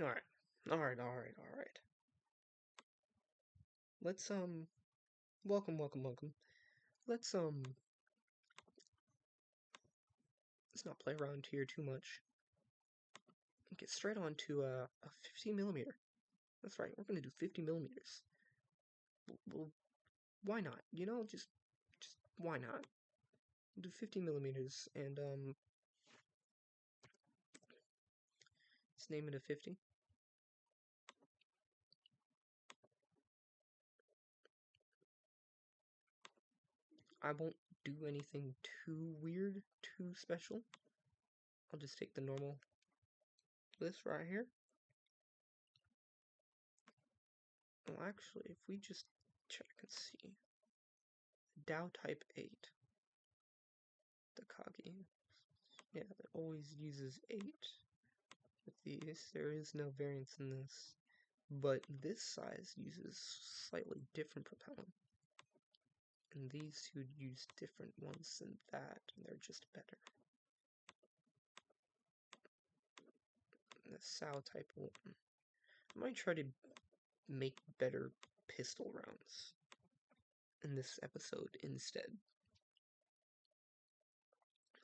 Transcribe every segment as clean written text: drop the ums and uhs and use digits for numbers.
Alright. Alright. Let's, welcome. Let's, let's not play around here too much. Get straight on to, a 50 millimeter. That's right, we're gonna do 50 millimeters. Well, why not? You know, just why not? We'll do 50 millimeters, and, let's name it a 50. I won't do anything too weird, too special. I'll just take the normal, this right here. Well, actually, if we just check and see. Dow Type 8. The Kagi. Yeah, it always uses 8 with these. There is no variance in this. But this size uses slightly different propellant. And these two use different ones than that, and they're just better. And the Sao Type 1. I might try to make better pistol rounds in this episode instead.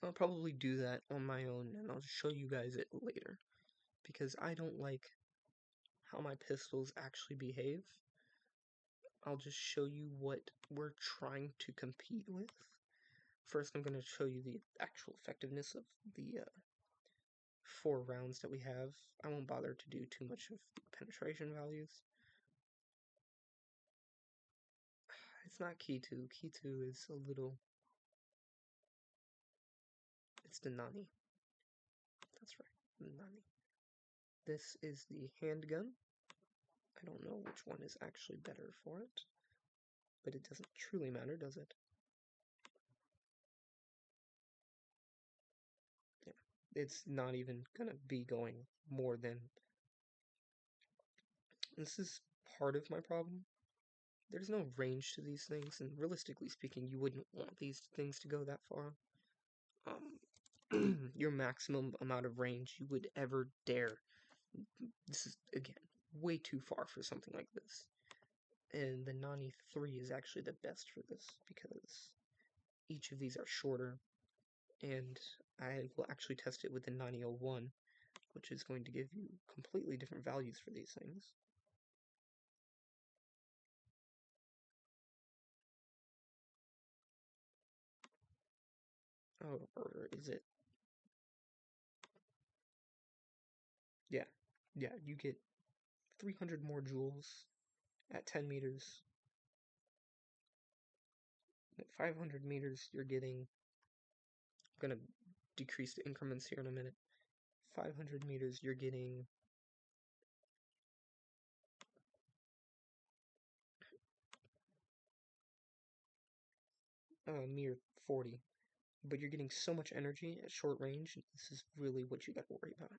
I'll probably do that on my own, and I'll show you guys it later. Because I don't like how my pistols actually behave. I'll just show you what we're trying to compete with. First, I'm going to show you the actual effectiveness of the 4 rounds that we have. I won't bother to do too much of the penetration values. It's not key 2. Key 2 is a little... It's the Nani. That's right, the Nani. This is the handgun. I don't know which one is actually better for it, but it doesn't truly matter, does it? Yeah, it's not even gonna be going more than... This is part of my problem. There's no range to these things, and realistically speaking, you wouldn't want these things to go that far. Your maximum amount of range you would ever dare. This is, again, way too far for something like this. And the Nani 3 is actually the best for this, because each of these are shorter, and I will actually test it with the Nani 01, which is going to give you completely different values for these things. Oh, or is it? Yeah, you get 300 more joules at 10 meters. At 500 meters, you're getting... I'm going to decrease the increments here in a minute. 500 meters, you're getting... mere 40. But you're getting so much energy at short range, this is really what you gotta worry about.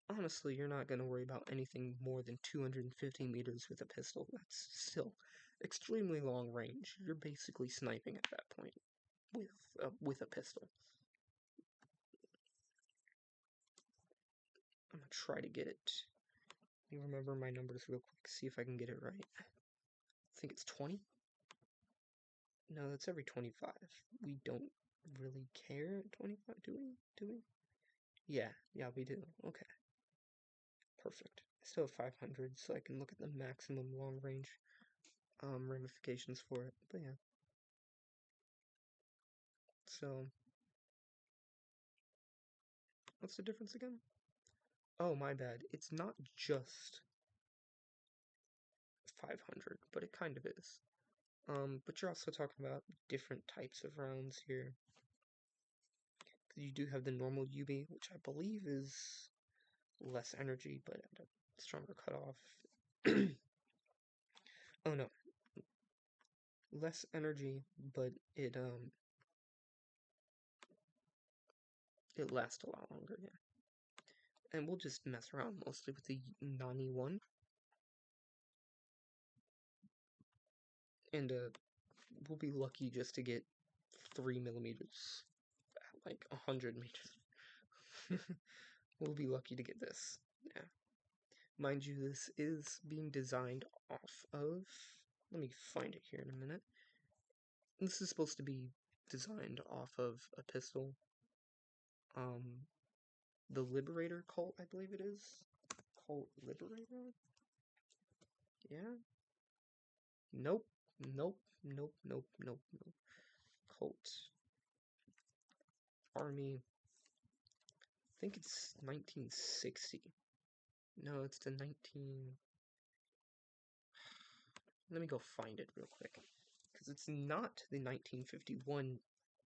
Honestly, you're not gonna worry about anything more than 250 meters with a pistol. That's still extremely long range. You're basically sniping at that point with a pistol. I'm gonna try to get it. Let me remember my numbers real quick, see if I can get it right. I think it's 20? No, that's every 25. We don't really care at 25, do we? Yeah, we do. Okay. Perfect. I still have 500, so I can look at the maximum long range ramifications for it. But yeah. So, what's the difference again? Oh, my bad. It's not just 500, but it kind of is. But you're also talking about different types of rounds here. You do have the normal UB, which I believe is less energy, but at a stronger cutoff. Oh no. Less energy, but it lasts a lot longer, yeah. And we'll just mess around mostly with the Nani 1. And we'll be lucky just to get 3 millimeters at like 100 meters. We'll be lucky to get this. Yeah. Mind you, this is being designed off of... Let me find it here in a minute. This is supposed to be designed off of a pistol. The Liberator Colt, I believe it is. Colt Liberator? Yeah? Nope. Nope. Nope. Nope. Nope. Nope. Colt Army. I think it's 1960. No, it's the 19... Let me go find it real quick. Because it's not the 1951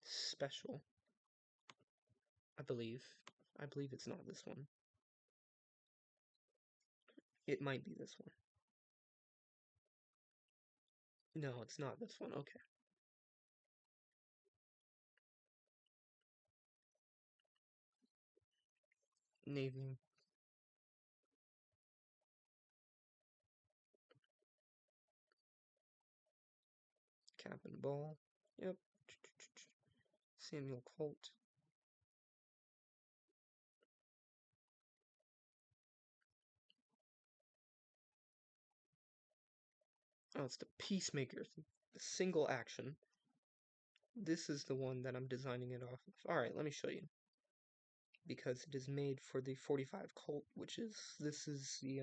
special. I believe. I believe it's not this one. It might be this one. No, it's not this one. Okay. Navy. Cap and ball. Yep. Samuel Colt. Oh, it's the Peacemaker. The single action. This is the one that I'm designing it off of. Alright, let me show you. Because it is made for the 45 Colt, which is... This is the,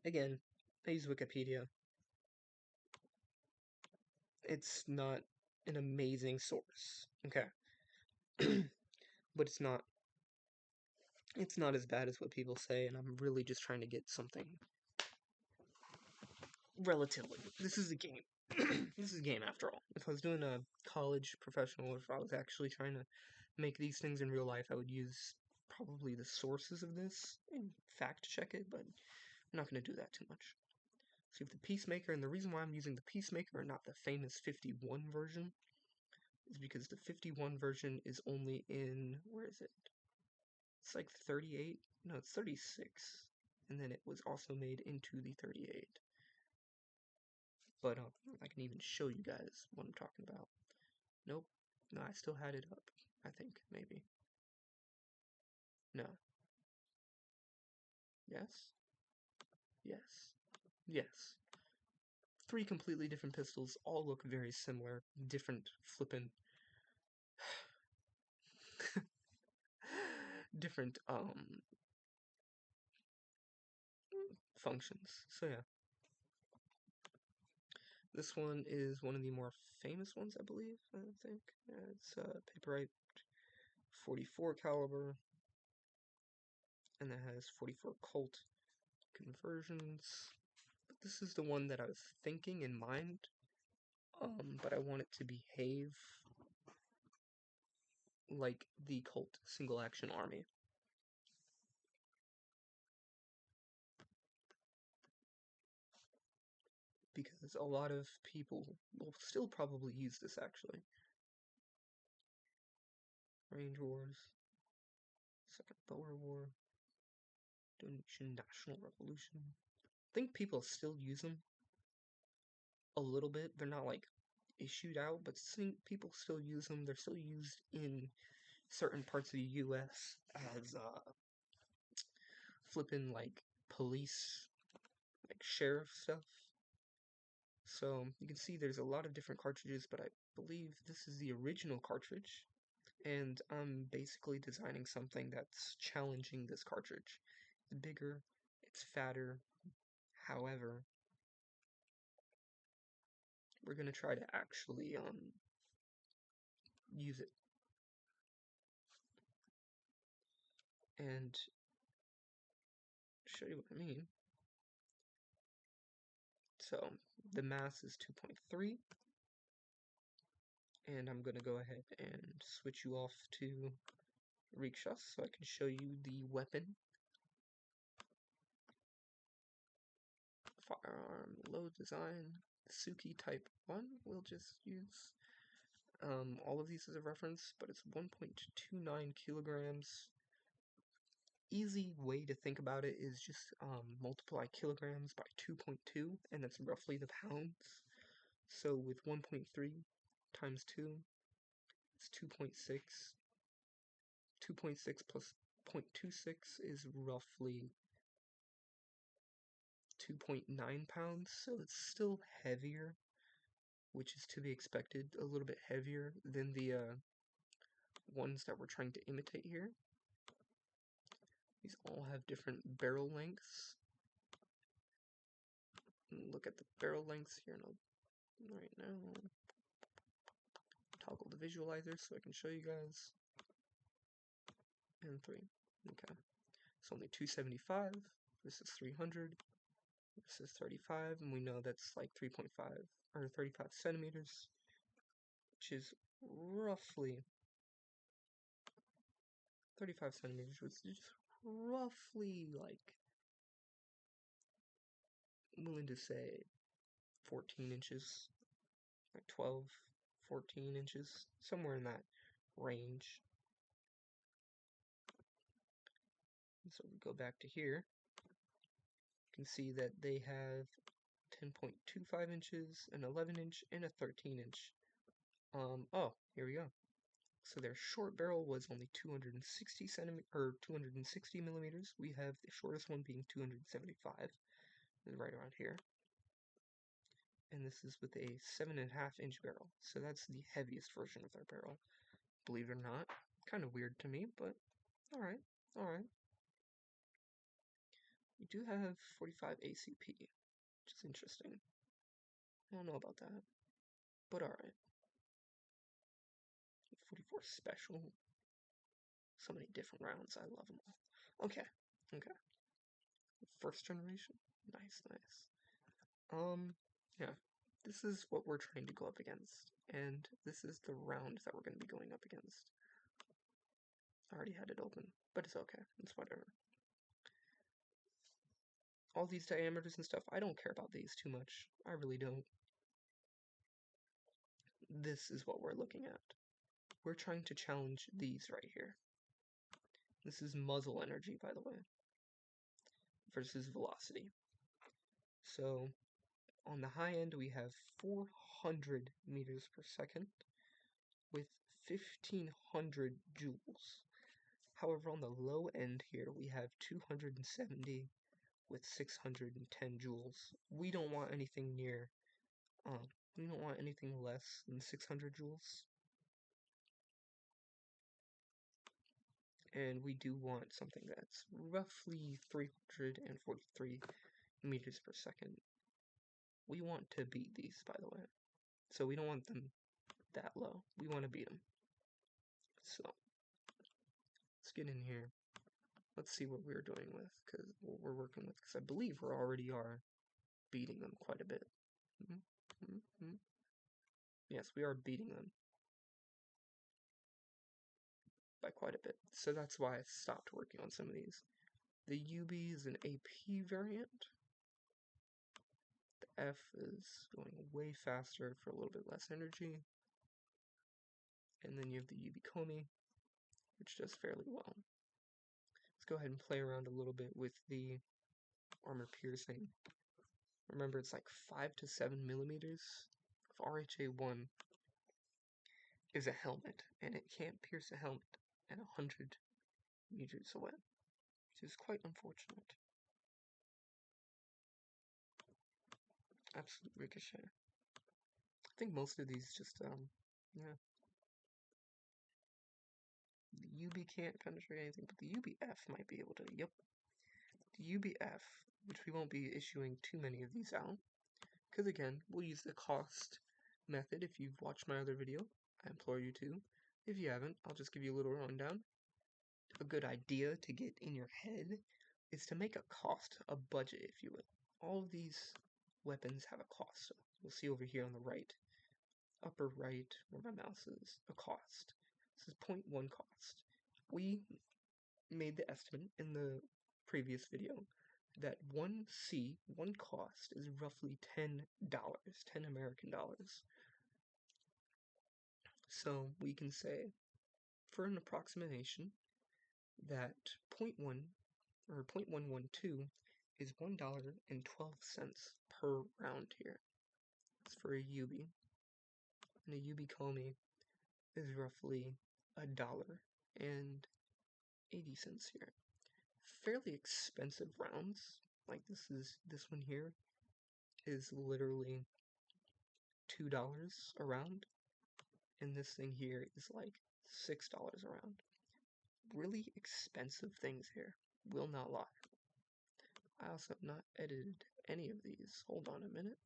Again, I use Wikipedia. It's not an amazing source. Okay. But it's not as bad as what people say, and I'm really just trying to get something relatively. This is a game. This is a game after all. If I was doing a college professional, if I was actually trying to make these things in real life, I would use probably the sources of this and fact check it, but I'm not going to do that too much. So you have the Peacemaker, and the reason why I'm using the Peacemaker and not the famous 51 version is because the 51 version is only in, where is it? It's like 38, no, it's 36, and then it was also made into the 38. But I can even show you guys what I'm talking about. Nope. No, I still had it up. I think, maybe. No. Yes. Yes. Yes. 3 completely different pistols, all look very similar. Different flippin' different, functions. So yeah. This one is one of the more famous ones, I believe, I think. It's Paperite 44 caliber, and that has 44 Colt conversions. But this is the one that I was thinking in mind, but I want it to behave like the Colt single action army. Because a lot of people will still probably use this, actually. Range Wars, Second Boer War, Donation National Revolution. I think people still use them a little bit. They're not like issued out, but people still use them. They're still used in certain parts of the U.S. as flipping like police, like sheriff stuff. So you can see there's a lot of different cartridges, but I believe this is the original cartridge, and I'm basically designing something that's challenging this cartridge. It's bigger, it's fatter, however, we're gonna try to actually use it. And show you what I mean. So the mass is 2.3, and I'm gonna go ahead and switch you off to Rixas so I can show you the weapon. Firearm load design, Suki type 1. We'll just use all of these as a reference, but it's 1.29 kilograms. Easy way to think about it is just multiply kilograms by 2.2, and that's roughly the pounds. So with 1.3 times 2, it's 2.6. 2.6 plus .26 is roughly 2.9 pounds, so it's still heavier, which is to be expected, a little bit heavier than the ones that we're trying to imitate here. These all have different barrel lengths. Look at the barrel lengths here right now. Toggle the visualizer so I can show you guys. And 3. Okay. It's only 275 versus 300 versus 35, and we know that's like 3.5 or 35 centimeters, which is roughly 35 centimeters, which is roughly like, I'm willing to say 14 inches, like 12, 14 inches, somewhere in that range. And so we go back to here, you can see that they have 10.25 inches, an 11 inch, and a 13 inch. Oh, here we go. So their short barrel was only 260 millimeters. We have the shortest one being 275, right around here. And this is with a 7.5 inch barrel. So that's the heaviest version of their barrel. Believe it or not. Kind of weird to me, but alright, alright. We do have 45 ACP, which is interesting. I don't know about that, but alright. 44 special. So many different rounds. I love them all. Okay, okay. First generation. Nice, nice. Yeah. This is what we're trying to go up against. And this is the round that we're going to be going up against. I already had it open, but it's okay. It's whatever. All these diameters and stuff, I don't care about these too much. I really don't. This is what we're looking at. We're trying to challenge these right here. This is muzzle energy, by the way, versus velocity. So, on the high end, we have 400 meters per second with 1500 joules. However, on the low end here, we have 270 with 610 joules. We don't want anything near, we don't want anything less than 600 joules. And we do want something that's roughly 343 meters per second. We want to beat these, by the way. So we don't want them that low. We want to beat them. So, let's get in here. Let's see what we're doing with, because what we're working with, because I believe we already are beating them quite a bit. Yes, we are beating them by quite a bit. So that's why I stopped working on some of these. The UB is an AP variant. The F is going way faster for a little bit less energy. And then you have the UB Comey, which does fairly well. Let's go ahead and play around a little bit with the armor piercing. Remember, it's like 5 to 7 millimeters. If RHA1 is a helmet, and it can't pierce a helmet at 100 meters away, which is quite unfortunate. Absolute ricochet. I think most of these just, yeah. The UB can't penetrate anything, but the UBF might be able to, yep. The UBF, which we won't be issuing too many of these out, because again, we'll use the cost method. If you've watched my other video, I implore you to. If you haven't, I'll just give you a little rundown. A good idea to get in your head is to make a cost, a budget, if you will. All of these weapons have a cost. So you'll see over here on the right, upper right, where my mouse is, a cost. This is 0.1 cost. We made the estimate in the previous video that one cost is roughly $10, 10 American dollars. So we can say, for an approximation, that 0.1 or 0.112 is $1.12 per round here. It's for a UB. And a UB Comey is roughly $1.10 80 cents here. Fairly expensive rounds. Like this one here is literally $2 a round, and this thing here is like $6 a round. Really expensive things here, will not lie. I also have not edited any of these. Hold on a minute.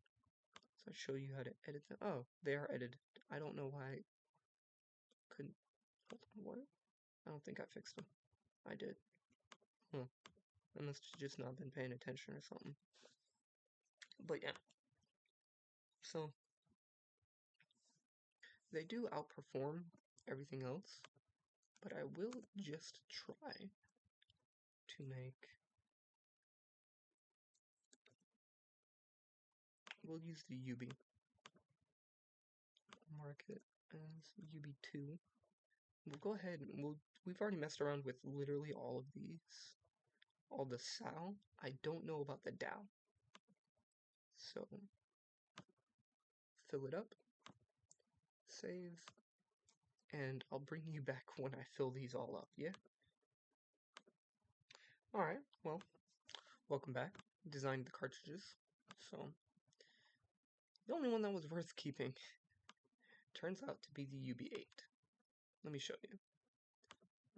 So I show you how to edit them. Oh, they are edited. I don't know why I couldn't. Hold on, what? I don't think I fixed them. I did. Huh. I must have just not been paying attention or something. But yeah. So, they do outperform everything else, but I will just try to make. We'll use the UB. Mark it as UB2. We'll go ahead and we've already messed around with literally all of these. All the SAL. I don't know about the DAO. So, fill it up. Save. And I'll bring you back when I fill these all up, yeah? Alright, well, welcome back. Designed the cartridges. So, the only one that was worth keeping turns out to be the UB8. Let me show you.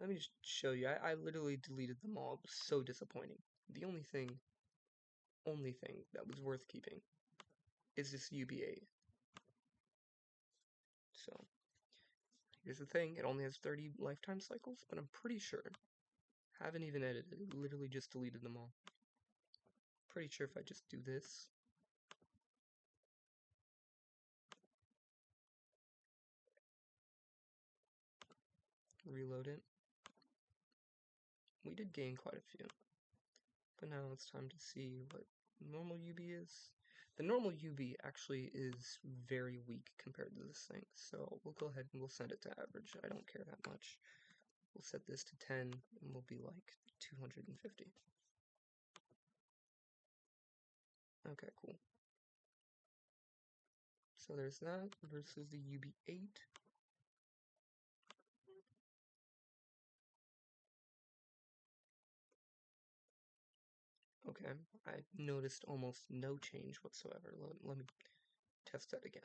Let me just show you. I literally deleted them all. It was so disappointing. The only thing that was worth keeping is this UB8. So, here's the thing. It only has 30 lifetime cycles, but I'm pretty sure. Haven't even edited it. Literally just deleted them all. Pretty sure if I just do this. Reload it. We did gain quite a few. But now it's time to see what normal UB is. The normal UB actually is very weak compared to this thing, so we'll go ahead and we'll set it to average. I don't care that much. We'll set this to 10, and we'll be like 250. Okay, cool. So there's that versus the UB8. Okay, I noticed almost no change whatsoever. Let me test that again.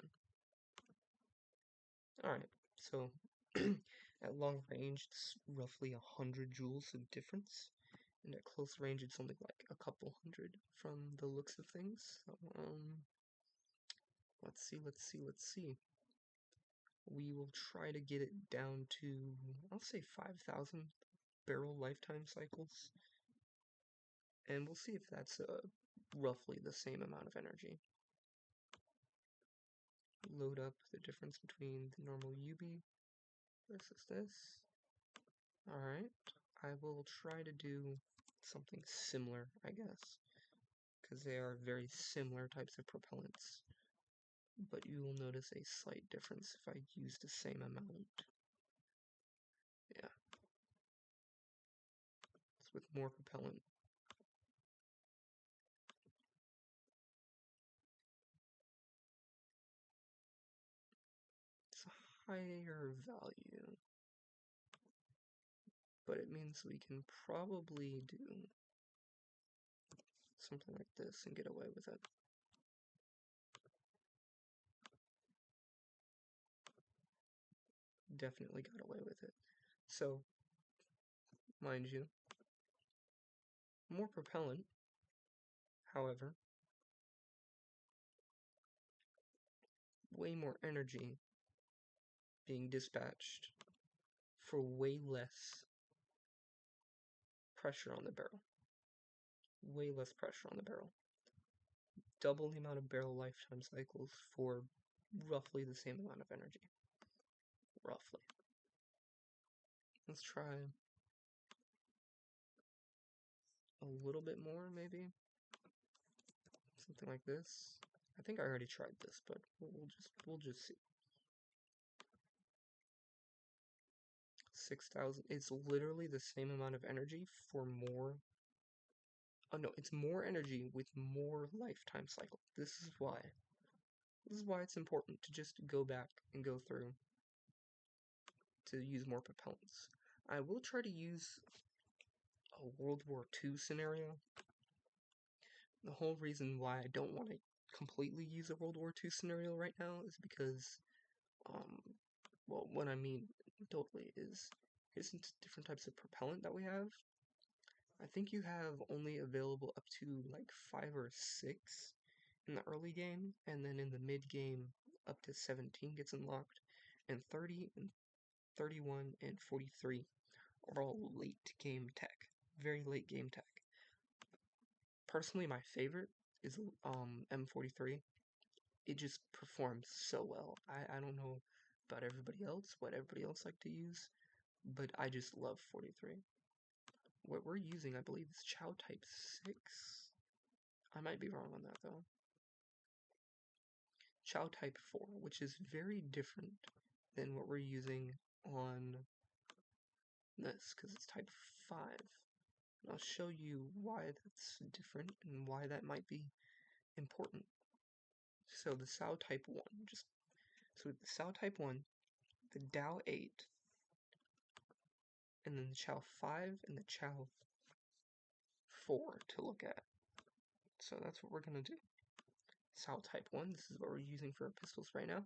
Alright, so at long range, it's roughly 100 joules of difference, and at close range, it's only like a couple hundred from the looks of things. So, let's see. We will try to get it down to, I'll say 5,000 barrel lifetime cycles, and we'll see if that's roughly the same amount of energy. Load up the difference between the normal UB versus this. Alright, I will try to do something similar, I guess, because they are very similar types of propellants. But you will notice a slight difference if I use the same amount. Yeah. It's with more propellant. It's a higher value. But it means we can probably do something like this and get away with it. Definitely got away with it. So, mind you, more propellant, however, way more energy being dispatched for way less pressure on the barrel. Way less pressure on the barrel. Double the amount of barrel lifetime cycles for roughly the same amount of energy. Roughly. Let's try a little bit more, maybe. Something like this. I think I already tried this, but we'll just see. 6,000. It's literally the same amount of energy for more. Oh no, it's more energy with more lifetime cycle. This is why. This is why it's important to just go back and go through to use more propellants. I will try to use a World War II scenario. The whole reason why I don't want to completely use a World War II scenario right now is because, well, what I mean totally is, here's some different types of propellant that we have. I think you have only available up to like 5 or 6 in the early game, and then in the mid game up to 17 gets unlocked, and 30 and 31 and 43 are all late game tech, very late game tech. Personally, my favorite is M43. It just performs so well. I don't know about everybody else, what everybody else like to use, but I just love 43. What we're using, I believe, is Chow Type 6. I might be wrong on that, though. Chow Type 4, which is very different than what we're using on this, because it's Type 5. And I'll show you why that's different and why that might be important. So the Chow Type 1, so the Chow Type 1, the Dow 8, and then the Chow 5 and the Chow 4 to look at. So that's what we're going to do. Chow Type 1, this is what we're using for our pistols right now.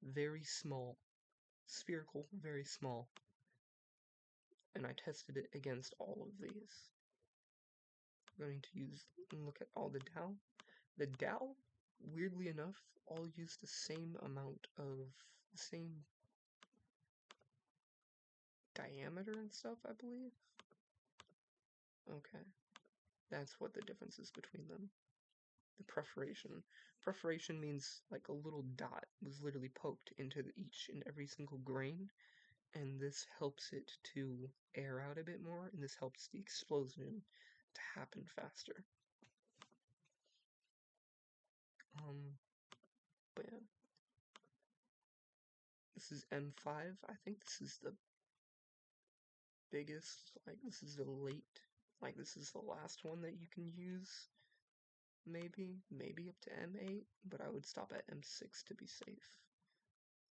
Very small. Spherical, very small. And I tested it against all of these. I'm going to look at all the Dow. The Dow, weirdly enough, all use the same amount of, the same diameter and stuff, I believe. Okay. That's what the difference is between them. The perforation. Perforation means like a little dot was literally poked into each and every single grain, and this helps it to air out a bit more, and this helps the explosion to happen faster. But yeah. This is M5. I think this is the biggest, like this is the late, like this is the last one that you can use. Maybe up to M8, but I would stop at M6 to be safe.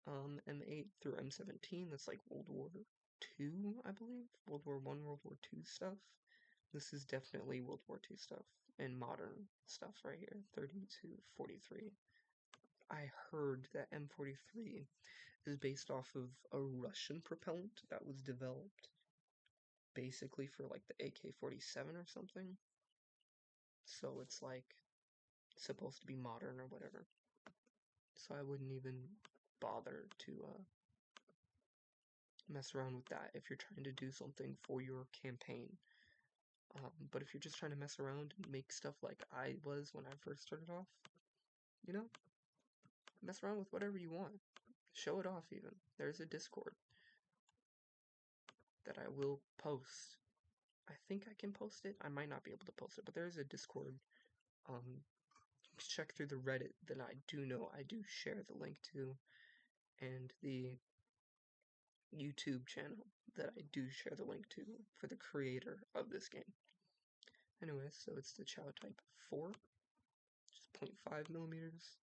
M8 through M17, that's like World War II, I believe. World War I, World War II stuff. This is definitely World War II stuff, and modern stuff right here, 30 to 43. I heard that M43 is based off of a Russian propellant that was developed basically for like the AK-47 or something. So it's like supposed to be modern or whatever. So I wouldn't even bother to mess around with that if you're trying to do something for your campaign. But if you're just trying to mess around and make stuff like I was when I first started off, you know, mess around with whatever you want. Show it off even. There's a Discord that I will post. I think I can post it. I might not be able to post it, but there is a Discord. Check through the Reddit that I do know I do share the link to, and the YouTube channel that I do share the link to for the creator of this game. Anyways, so it's the Chow Type 4, which is 0.5 millimeters.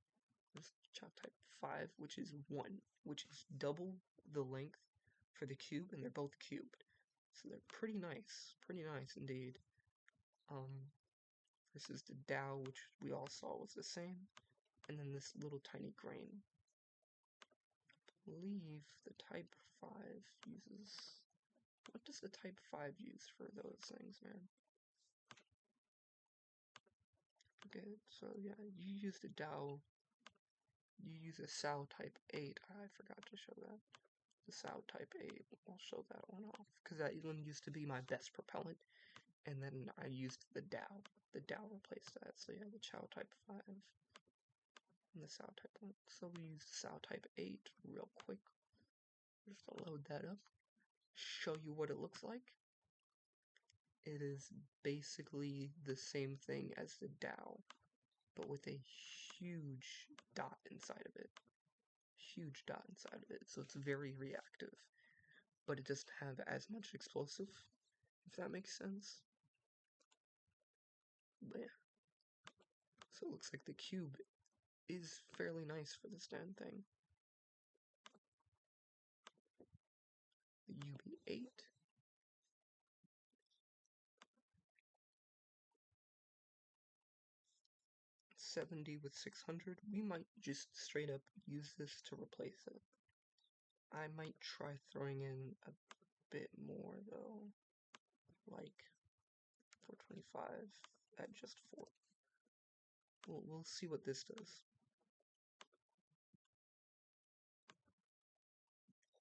There's Chow Type 5, which is 1, which is double the length for the cube, and they're both cubed. So they're pretty nice indeed. This is the Dow, which we all saw was the same, and then this little tiny grain. I believe the Type 5 uses... What does the Type 5 use for those things, man? Okay, so yeah, you use the Dow. You use a Sow Type 8. I forgot to show that. The Sow Type 8. I'll show that one off, because that one used to be my best propellant, and then I used the Dow. The Dow replaced that, so yeah, the Chow Type 5 and the Sow Type 1. So we use the Sow Type 8 real quick. Just to load that up, show you what it looks like. It is basically the same thing as the Dow, but with a huge dot inside of it. Huge dot inside of it, so it's very reactive, but it doesn't have as much explosive, if that makes sense. But yeah. So it looks like the cube is fairly nice for this damn thing. The UB8. 70 with 600, we might just straight up use this to replace it. I might try throwing in a bit more though, like 425 at just 4. We'll see what this does.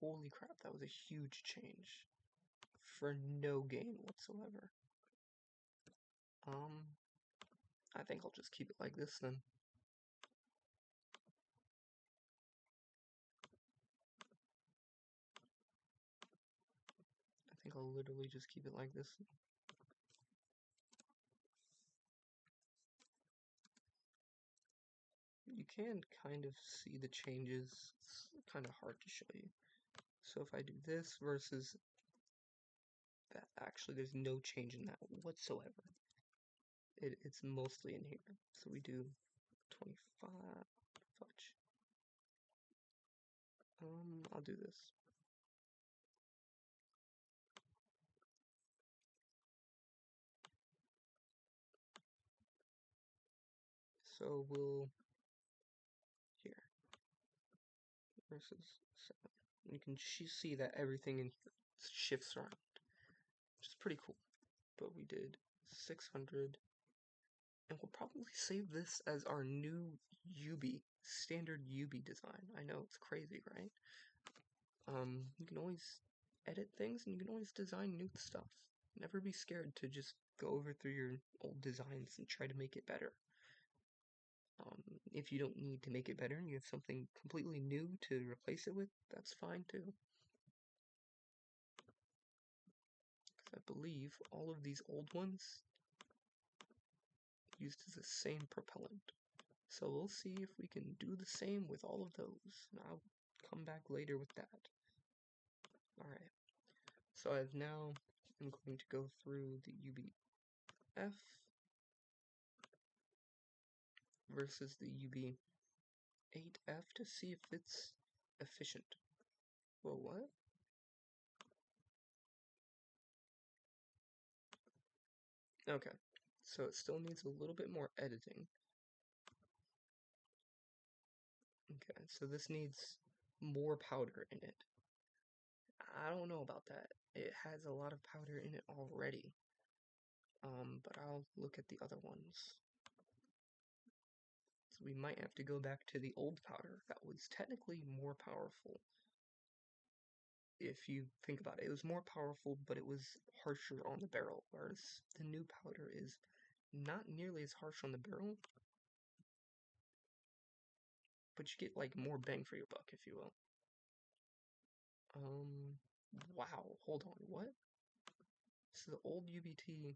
Holy crap, that was a huge change for no gain whatsoever. I think I'll just keep it like this then. I think I'll literally just keep it like this. You can kind of see the changes. It's kind of hard to show you. So if I do this versus that, actually there's no change in that whatsoever. It's mostly in here. So we do 25, fudge. I'll do this. So we'll, here, versus 7. You can see that everything in here shifts around, which is pretty cool. But we did 600, and we'll probably save this as our new UB, standard UB design. I know, it's crazy, right? You can always edit things, and you can always design new stuff. Never be scared to just go over through your old designs and try to make it better. If you don't need to make it better and you have something completely new to replace it with, that's fine too. Because I believe all of these old ones used the same propellant. So we'll see if we can do the same with all of those. And I'll come back later with that. Alright. So I'm going to go through the UBF versus the UB8F to see if it's efficient. Whoa, what? Okay, so it still needs a little bit more editing. Okay, so this needs more powder in it. I don't know about that. It has a lot of powder in it already. But I'll look at the other ones. So we might have to go back to the old powder that was technically more powerful. If you think about it, it was more powerful, but it was harsher on the barrel, whereas the new powder is not nearly as harsh on the barrel, but you get like more bang for your buck, if you will. Wow, hold on, what? So the old UBT,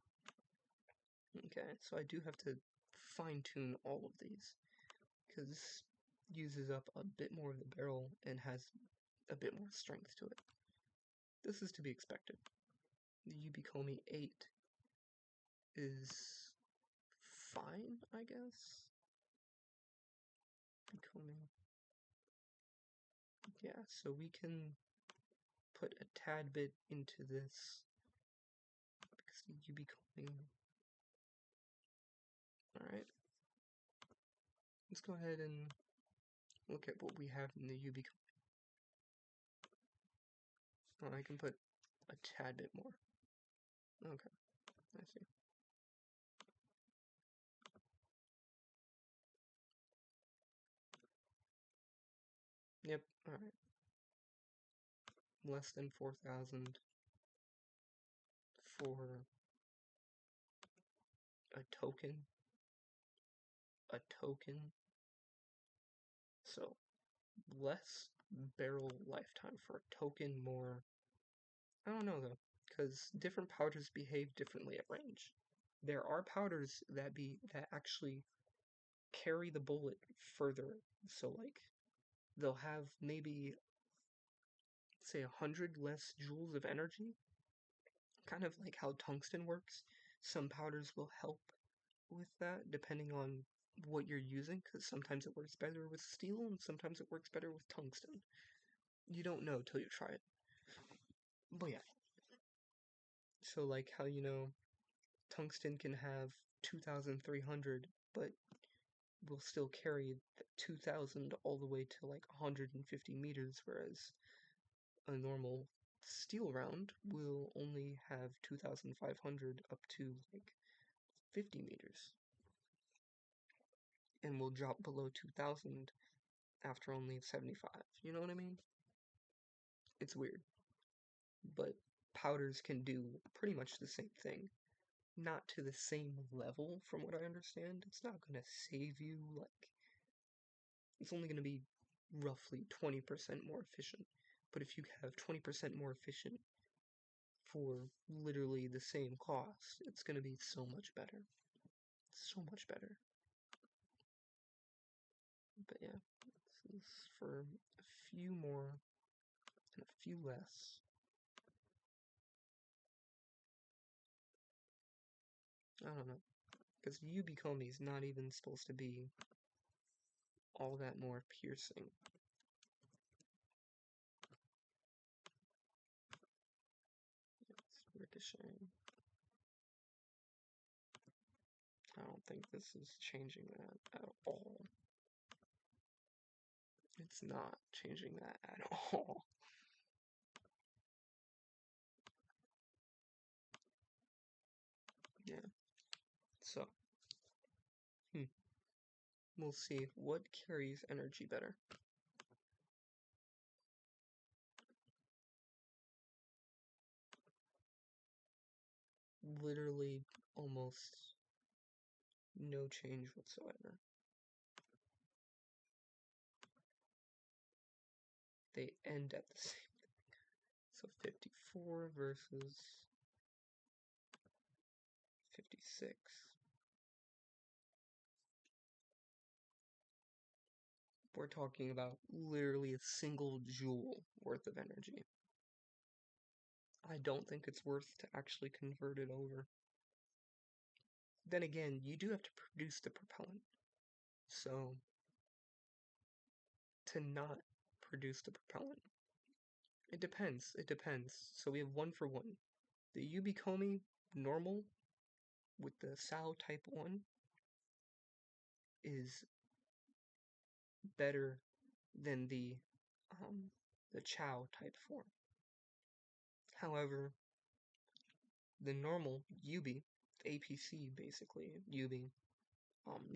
okay, so I do have to fine-tune all of these, because this uses up a bit more of the barrel and has a bit more strength to it. This is to be expected. The UB 8 is fine, I guess. Becoming, yeah, so we can put a tad bit into this because the UB alright. Let's go ahead and look at what we have in the UB. Oh, I can put a tad bit more. Okay, I see. Yep, alright. Less than 4,000 for a token. A token. So, less barrel lifetime for a token, more. I don't know though, because different powders behave differently at range. There are powders that actually carry the bullet further. So like, they'll have maybe, say, 100 less joules of energy. Kind of like how tungsten works. Some powders will help with that depending on what you're using, because sometimes it works better with steel and sometimes it works better with tungsten. You don't know till you try it. But yeah. So like how, tungsten can have 2,300, but will still carry 2,000 all the way to like 150 meters, whereas a normal steel round will only have 2,500 up to like 50 meters, and will drop below 2,000 after only 75. You know what I mean? It's weird. But powders can do pretty much the same thing. Not to the same level, from what I understand. It's not going to save you, like, it's only going to be roughly 20% more efficient. But if you have 20% more efficient for literally the same cost, it's going to be so much better. So much better. But yeah, this is for a few more and a few less. I don't know. Because Yubi Komi is not even supposed to be all that more piercing. It's ricocheting. I don't think this is changing that at all. It's not changing that at all. Yeah. So, we'll see what carries energy better. Literally almost no change whatsoever. They end at the same thing. So 54 versus 56. We're talking about literally a single joule worth of energy. I don't think it's worth to actually convert it over. Then again, you do have to produce the propellant. So, to not produce the propellant, it depends. It depends. So we have 1-for-1. The Yubi Komi normal with the Sao Type 1 is better than the Chow Type 4. However, the normal Yubi, APC basically, Yubi,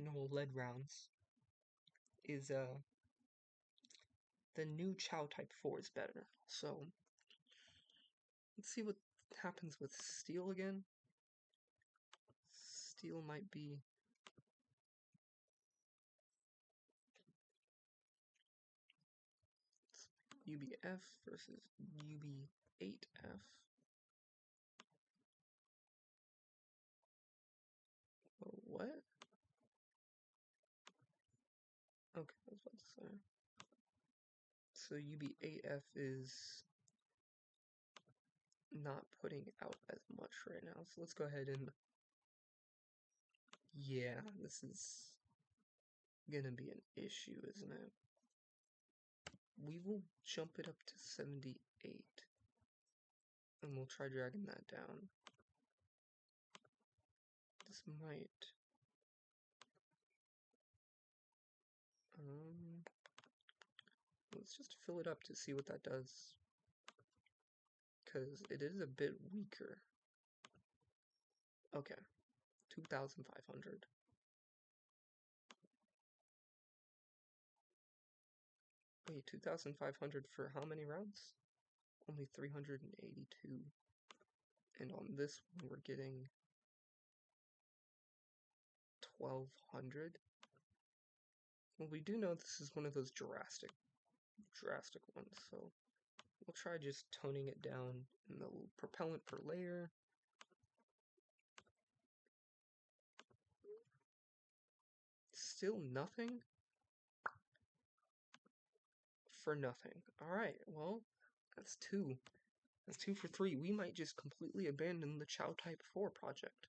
normal lead rounds, is the new Chow Type 4 is better. So, let's see what happens with steel again. Steel might be... UBF versus UB8F. Oh, what? Okay, I was about to say. So UB8F is not putting out as much right now. So let's go ahead and... Yeah, this is gonna be an issue, isn't it? We will jump it up to 78. And we'll try dragging that down. This might... let's just fill it up to see what that does. Because it is a bit weaker. Okay. 2,500. Wait, 2,500 for how many rounds? Only 382. And on this one, we're getting 1,200. Well, we do know this is one of those drastic ones, so we'll try just toning it down in the propellant per layer. Still nothing? For nothing. Alright, well, that's 2. That's 2 for 3. We might just completely abandon the Chow Type 4 project,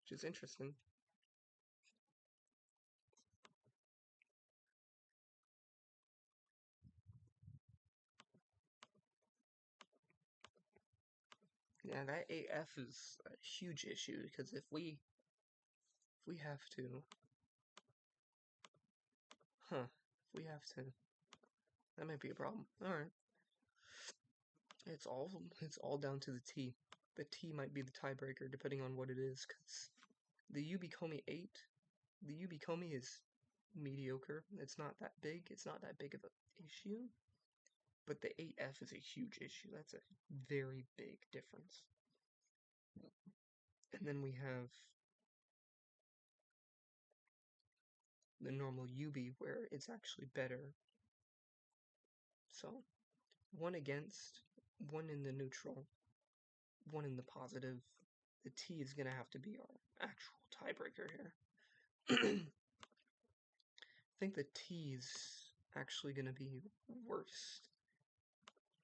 which is interesting. Yeah, that AF is a huge issue, because if we have to Huh. If we have to... That might be a problem. Alright. It's all down to the T. The T might be the tiebreaker, depending on what it is, because the UB Komi 8, the UB Komi is mediocre. It's not that big. It's not that big of an issue. But the 8F is a huge issue. That's a very big difference. And then we have the normal UB where it's actually better. So, one against, one in the neutral, one in the positive. The T is going to have to be our actual tiebreaker here. I think the T's actually going to be worse.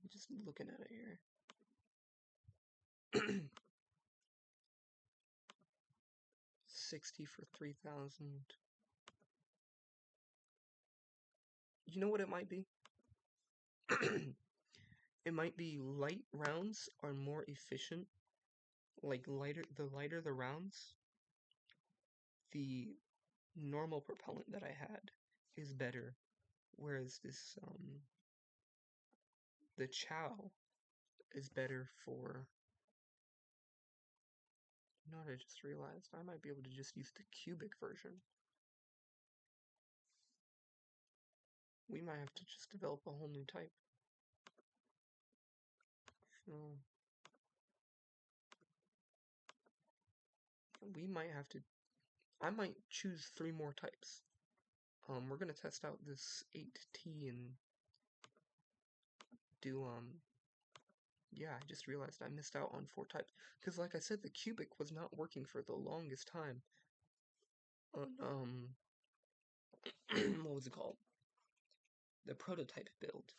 I'm just looking at it here. 60 for 3,000. You know what it might be? It might be light rounds are more efficient. Like the lighter the rounds, the normal propellant that I had is better. Whereas this the Chow is better for... You know what I just realized? I might be able to just use the cubic version. We might have to just develop a whole new type. So we might have to... I might choose 3 more types. We're gonna test out this 8T and do yeah, I just realized I missed out on 4 types. Because like I said, the cubic was not working for the longest time on what was it called? The prototype build.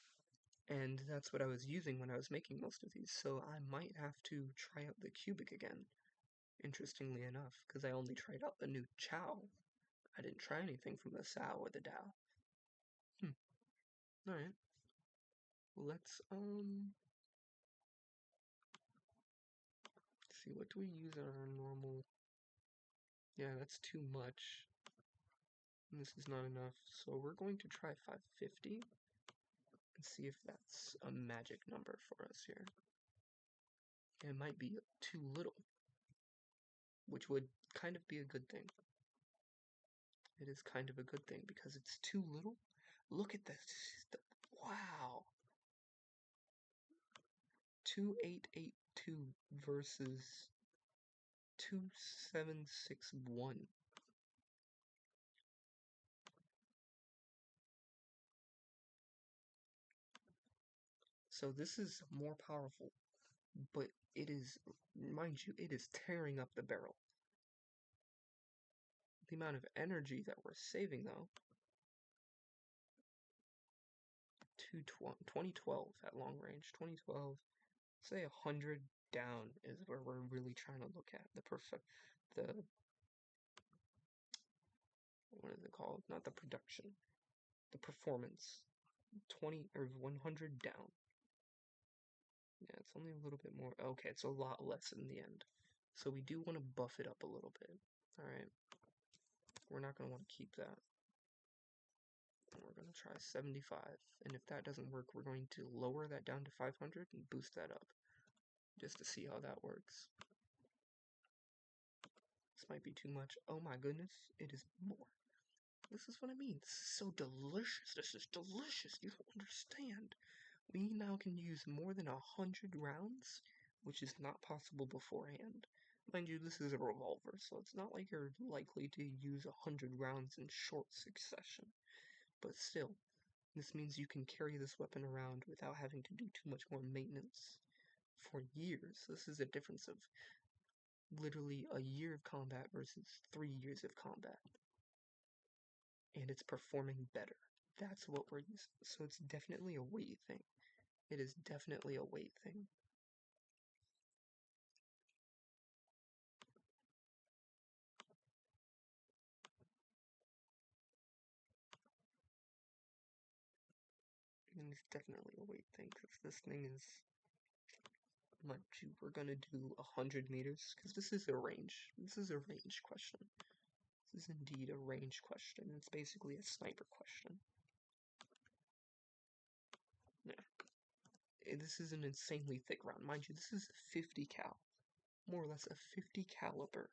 And that's what I was using when I was making most of these, so I might have to try out the cubic again, interestingly enough, because I only tried out the new Chow. I didn't try anything from the Sao or the Dao. Alright. Let's, see, what do we use on our normal... Yeah, that's too much. And this is not enough, so we're going to try 550 and see if that's a magic number for us here. It might be too little, which would kind of be a good thing. It is kind of a good thing because it's too little. Look at this. Wow. 2882 versus 2761. So this is more powerful, but it is, mind you, it is tearing up the barrel. The amount of energy that we're saving, though, 2012 at long range, 2012, say 100 down is where we're really trying to look at the what is it called? Not the production, the performance. 20 or 100 down. Yeah, it's only a little bit more. Okay, it's a lot less in the end. So we do want to buff it up a little bit. Alright. We're not going to want to keep that. We're going to try 75. And if that doesn't work, we're going to lower that down to 500 and boost that up. Just to see how that works. This might be too much. Oh my goodness, it is more. This is what I mean. This is so delicious. This is delicious. You don't understand. We now can use more than 100 rounds, which is not possible beforehand. Mind you, this is a revolver, so it's not like you're likely to use 100 rounds in short succession. But still, this means you can carry this weapon around without having to do too much more maintenance for years. This is a difference of literally a year of combat versus 3 years of combat. And it's performing better. That's what we're using. So it's definitely a weight thing. It is definitely a weight thing. And it's definitely a weight thing, because this thing is... Mind you, we're gonna do 100 meters, because this is a range. This is a range question. This is indeed a range question. It's basically a sniper question. Yeah. This is an insanely thick round. Mind you, this is 50 cal. More or less a 50 caliber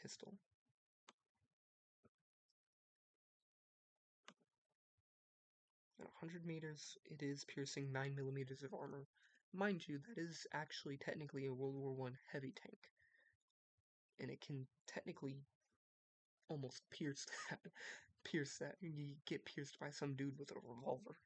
pistol. At 100 meters, it is piercing 9 millimeters of armor. Mind you, that is actually technically a World War I heavy tank. And it can technically almost pierce that. Pierce that. You get pierced by some dude with a revolver.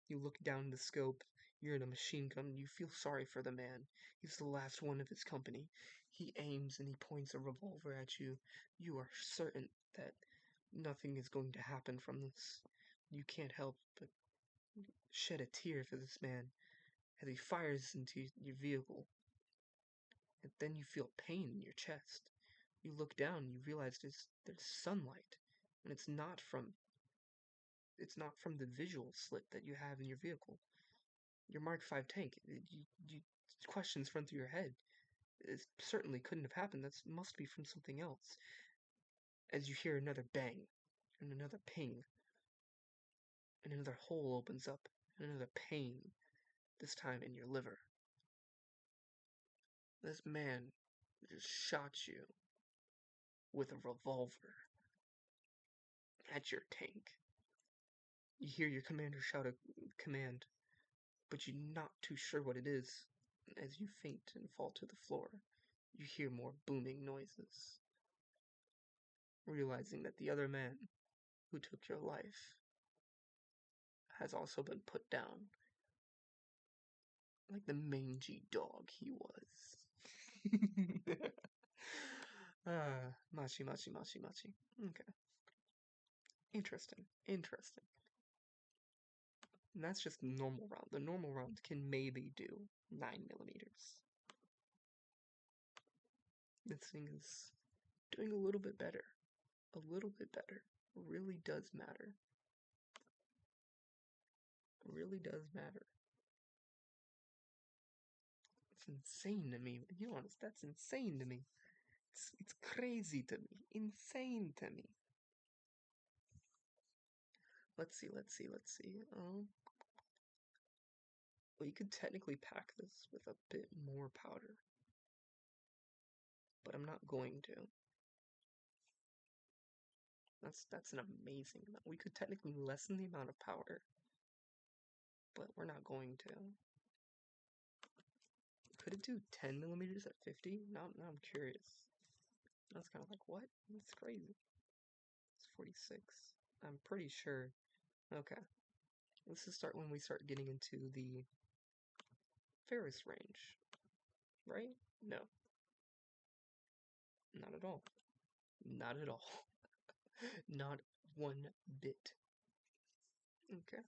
You look down the scope, you're in a machine gun, you feel sorry for the man. He's the last one of his company. He aims and he points a revolver at you. You are certain that nothing is going to happen from this. You can't help but shed a tear for this man as he fires into your vehicle. And then you feel pain in your chest. You look down and you realize there's sunlight. And it's not from the visual slit that you have in your vehicle. Your Mark V tank, questions run through your head. It certainly couldn't have happened. That must be from something else. As you hear another bang, and another ping, and another hole opens up, and another pain, this time in your liver. This man just shot you with a revolver at your tank. You hear your commander shout a command, but you're not too sure what it is. As you faint and fall to the floor, you hear more booming noises, realizing that the other man who took your life has also been put down, like the mangy dog he was. Machi. Okay. Interesting. And that's just the normal round. The normal round can maybe do 9 millimeters. This thing is doing a little bit better. A little bit better. Really does matter. Really does matter. It's insane to me. To be honest, that's insane to me. It's crazy to me. Insane to me. Let's see. Well, you could technically pack this with a bit more powder, but I'm not going to. That's an amazing amount. We could technically lessen the amount of powder, but we're not going to. Could it do 10 millimeters at 50? Now I'm curious. I was kind of like, what? That's crazy. It's 46. I'm pretty sure. Okay. This is when we start getting into the Ferris range, right? No. Not at all. Not at all. Not one bit. Okay.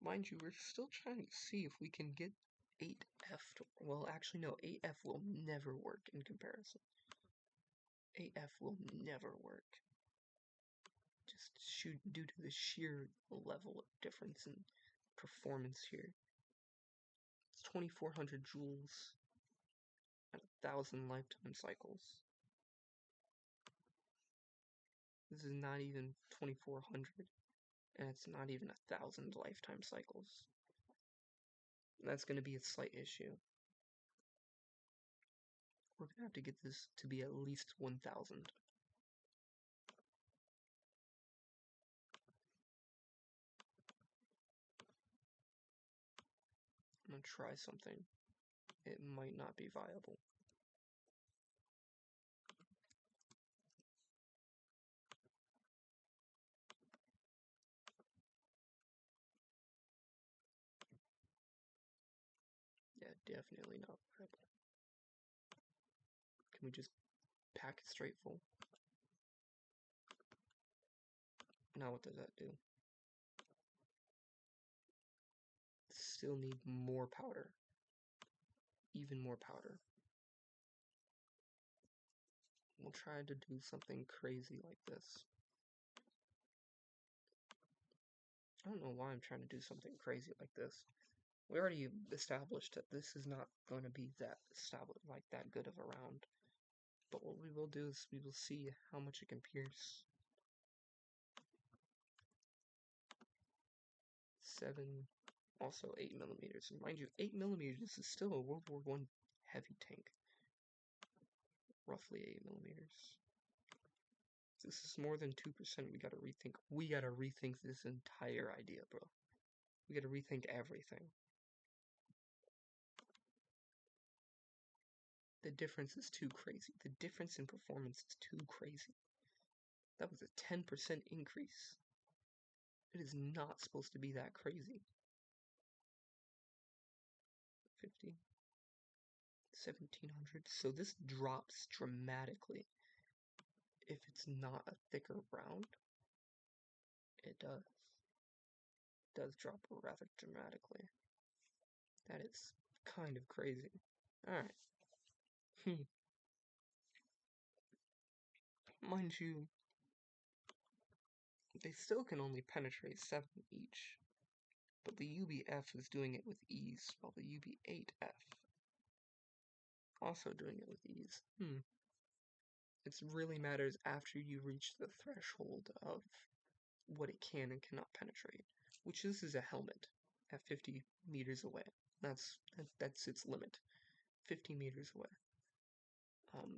Mind you, we're still trying to see if we can get 8F to... Well, actually, no. 8F will never work in comparison. 8F will never work. Just due to the sheer level of difference in performance here. It's 2400 joules at 1000 lifetime cycles. This is not even 2400, and it's not even 1000 lifetime cycles. That's going to be a slight issue. We're going to have to get this to be at least 1000. I'm going to try something. It might not be viable. Yeah, definitely not viable. Can we just pack it straight full? Now what does that do? Still need more powder. Even more powder. We'll try to do something crazy like this. I don't know why I'm trying to do something crazy like this. We already established that this is not going to be that good of a round. But what we will do is we will see how much it can pierce. 7, also 8mm. And mind you, 8mm is still a World War I heavy tank. Roughly 8mm. This is more than 2%. We gotta rethink. We gotta rethink this entire idea, bro. We gotta rethink everything. The difference is too crazy. The difference in performance is too crazy. That was a 10% increase. It is not supposed to be that crazy. 50. 1700. So this drops dramatically. If it's not a thicker round, it does. It does drop rather dramatically. That is kind of crazy. Alright. Mind you, they still can only penetrate 7 each. But the UBF is doing it with ease, while the UB8F also doing it with ease. It really matters after you reach the threshold of what it can and cannot penetrate, which this is a helmet at 50 meters away. That's its limit, 50 meters away.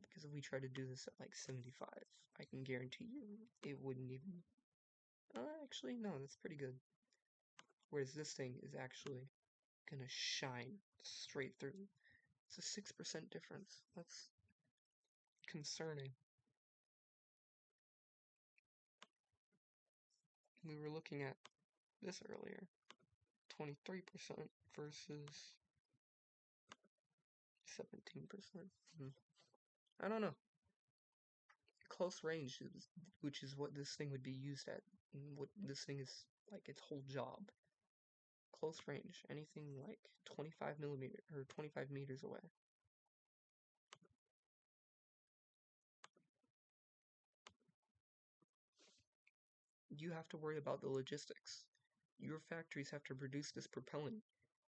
Because if we try to do this at like 75, I can guarantee you it wouldn't even. Actually, no, that's pretty good. Whereas this thing is actually gonna shine straight through. It's a 6% difference. That's concerning. We were looking at this earlier. 23% versus 17%. I don't know. Close range, which is what this thing would be used at, and what this thing is like its whole job. Close range, anything like 25mm or 25 meters away. You have to worry about the logistics. Your factories have to produce this propellant.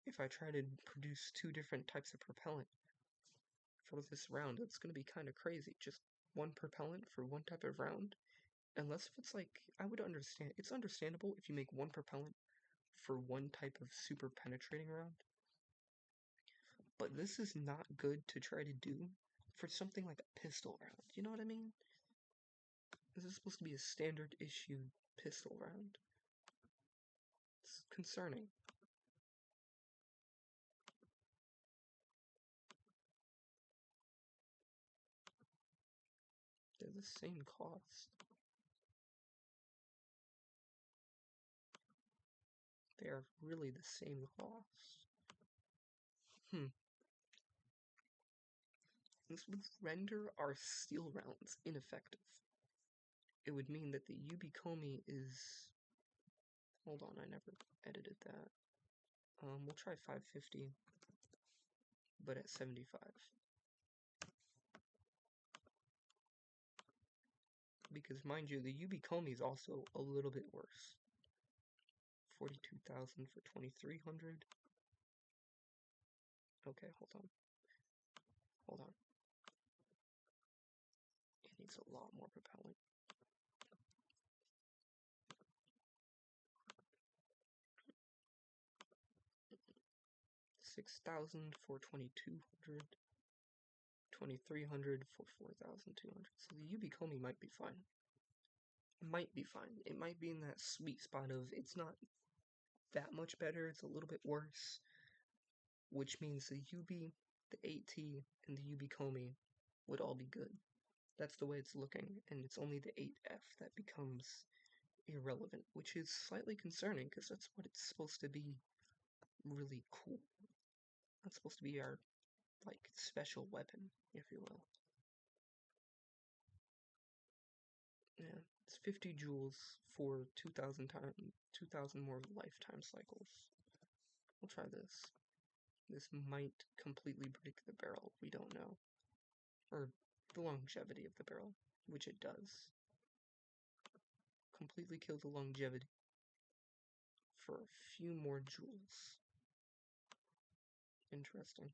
If I try to produce 2 different types of propellant for this round, it's going to be kind of crazy. Just one propellant for one type of round. Unless if it's like, I would understand. It's understandable if you make one propellant for one type of super penetrating round. But this is not good to try to do for something like a pistol round. You know what I mean? This is supposed to be a standard issue pistol round. It's concerning. They're the same cost. They are really the same cost. This would render our steel rounds ineffective. It would mean that the Ubikomi is... Hold on, I never edited that. We'll try 550, but at 75. Because, mind you, the Ubikomi is also a little bit worse. 42,000 for 2,300. Okay, hold on. Hold on. It needs a lot more propellant. 6,000 for 2,200. 2,300 for 4,200. So the Ubikomi might be fine. Might be fine. It might be in that sweet spot of it's not that much better, it's a little bit worse. Which means the UB, the 8T, and the Ubikomi would all be good. That's the way it's looking, and it's only the 8F that becomes irrelevant, which is slightly concerning because that's what it's supposed to be really cool. That's supposed to be our, like, special weapon, if you will. Yeah, it's 50 joules for 2,000 more lifetime cycles. We'll try this. This might completely break the barrel, we don't know. Or the longevity of the barrel, which it does. Completely kill the longevity for a few more joules. Interesting.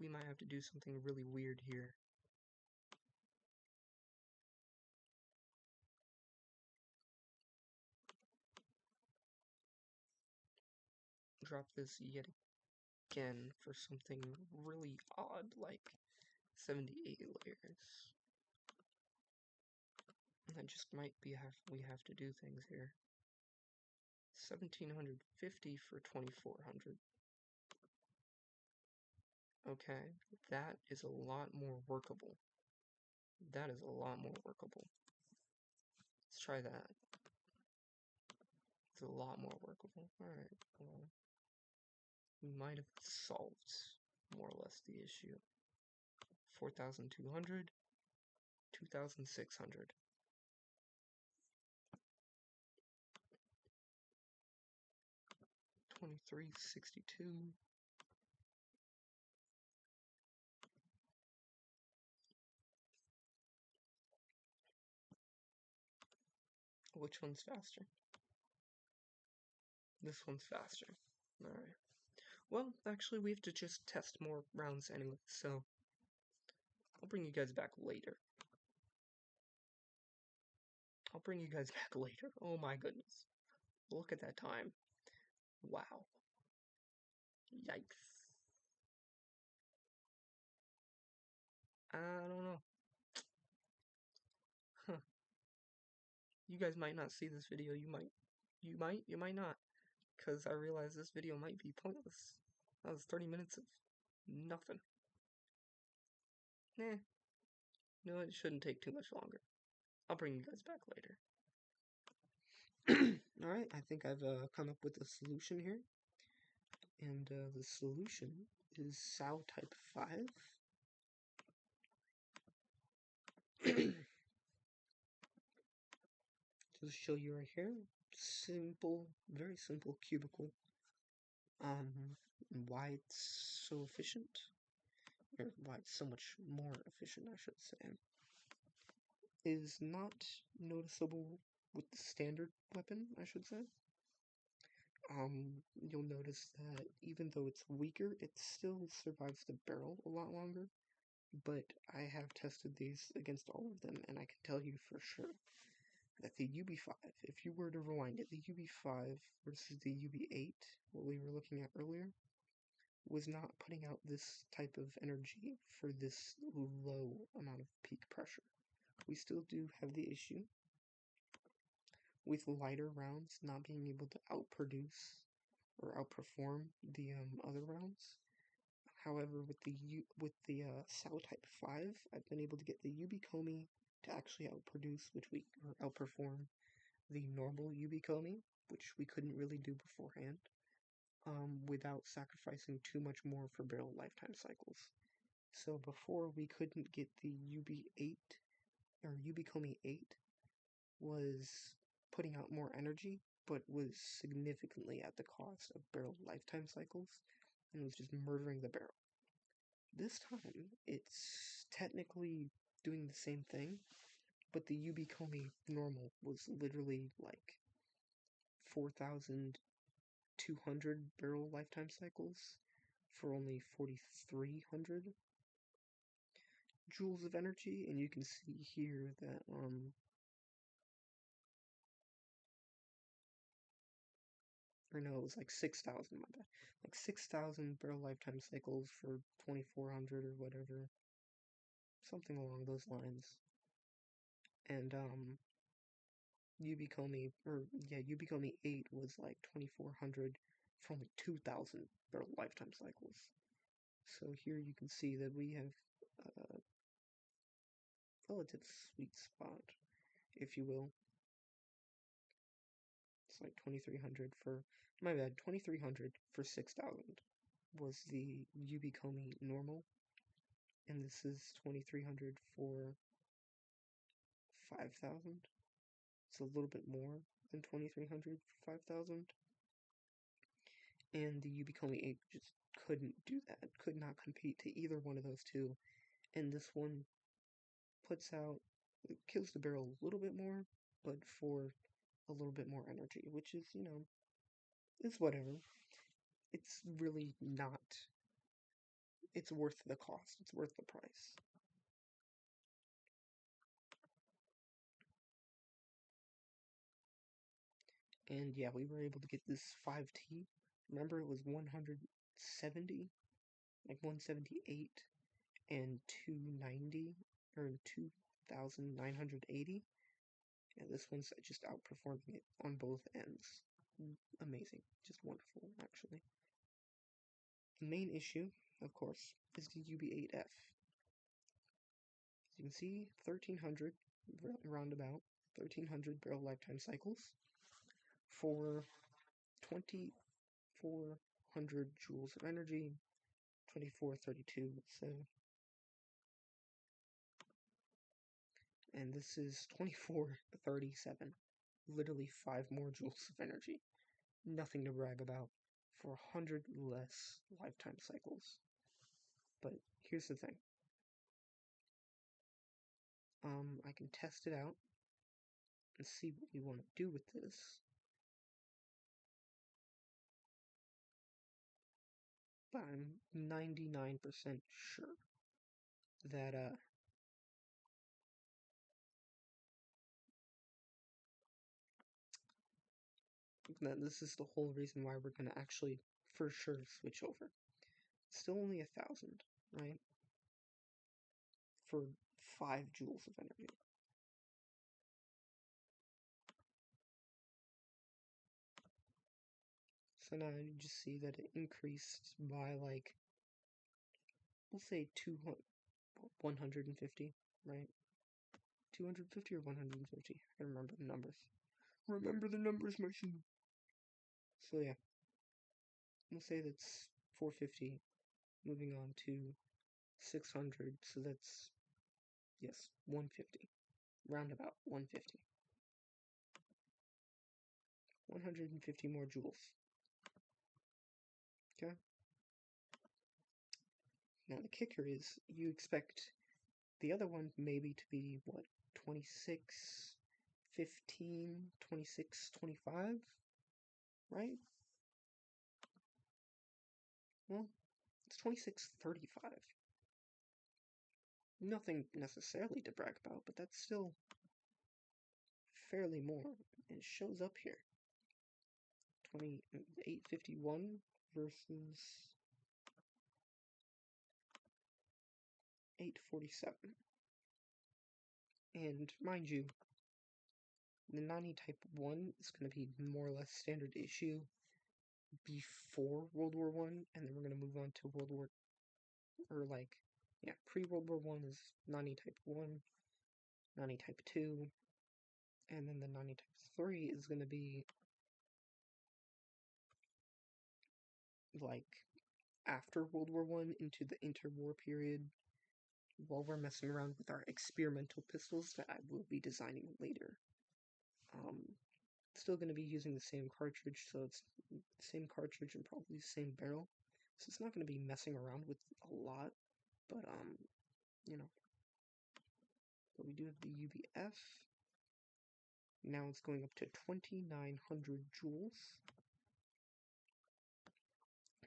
We might have to do something really weird here. Drop this yet again for something really odd, like 78 layers. That just might be how we have to do things here. 1750 for 2400. Okay, that is a lot more workable. That is a lot more workable. Let's try that. It's a lot more workable. Alright, well, we might have solved more or less the issue. 4,200, 2,600. 2362. Which one's faster? This one's faster. Alright. Well, actually, we have to just test more rounds anyway, so I'll bring you guys back later. I'll bring you guys back later. Oh my goodness. Look at that time. Wow. Yikes. I don't know. Huh. You guys might not see this video. You might not. Because I realize this video might be pointless. That was 30 minutes of nothing. No, it shouldn't take too much longer. I'll bring you guys back later. Alright, I think I've come up with a solution here. And the solution is SAO type 5. Just show you right here. Simple, very simple cubicle. Why it's so efficient, or why it's so much more efficient, I should say, is not noticeable with the standard weapon, I should say. You'll notice that even though it's weaker, it still survives the barrel a lot longer. But I have tested these against all of them, and I can tell you for sure that the UB5, if you were to rewind it, the UB5 versus the UB8, what we were looking at earlier, was not putting out this type of energy for this low amount of peak pressure. We still do have the issue with lighter rounds not being able to outproduce or outperform the other rounds. However, with the SAO Type 5, I've been able to get the UB Komi to actually outproduce, or outperform the normal UB Komi, which we couldn't really do beforehand, without sacrificing too much more for barrel lifetime cycles. So before, we couldn't get the UB8, or UB Komi 8 was putting out more energy, but was significantly at the cost of barrel lifetime cycles, and was just murdering the barrel. This time, it's technically doing the same thing, but the UB Komi normal was literally like 4,200 barrel lifetime cycles for only 4,300 joules of energy, and you can see here that, or no, it was like 6,000, my bad. Like 6,000 barrel lifetime cycles for 2,400 or whatever. Something along those lines. And, UB Komi 8 was like 2,400 for only 2,000 barrel lifetime cycles. So here you can see that we have a relative sweet spot, if you will. It's like 2,300 for, my bad, 2,300 for 6,000 was the UB Komi normal, and this is 2,300 for 5,000. It's a little bit more than 2,300 for 5,000. And the UB Komi 8 just couldn't do that, could not compete to either one of those two. And this one puts out, it kills the barrel a little bit more, but for a little bit more energy, which is, it's whatever. it's really not, it's worth the cost, it's worth the price. And yeah, we were able to get this 5T. Remember, it was 170, like 178 and 290, or 2,980. And this one's just outperforming it on both ends. Amazing. Just wonderful, actually. The main issue, of course, is the UB8F. As you can see, 1,300, roundabout, 1,300 barrel lifetime cycles for 2,400 joules of energy, 2432, so. And this is 2437. Literally 5 more joules of energy. Nothing to brag about for 100 less lifetime cycles. But here's the thing. I can test it out and see what we want to do with this. But I'm 99% sure that this is the whole reason why we're going to actually for sure switch over. Still only 1,000, right? For 5 joules of energy. So now you just see that it increased by like, we'll say 150, right? 250 or 150? I can remember the numbers. Remember the numbers, machine. So yeah, we'll say that's 450, moving on to 600, so that's, yes, 150. Roundabout 150. 150 more joules. Okay? Now the kicker is, you expect the other one maybe to be, what, 26, 15, 26, 25? Right? Well, it's 2635. Nothing necessarily to brag about, but that's still fairly more. It shows up here. 2851 versus 847. And mind you, the 90 Type 1 is going to be more or less standard issue before World War I, and then we're going to move on to World War, or like, yeah, pre-World War I is 90 Type 1, 90 Type 2, and then the 90 Type 3 is going to be like after World War I into the interwar period, while we're messing around with our experimental pistols that I will be designing later. Still going to be using the same cartridge, so it's the same cartridge and probably the same barrel. So it's not going to be messing around with a lot, but, you know. But we do have the UBF. Now it's going up to 2,900 joules.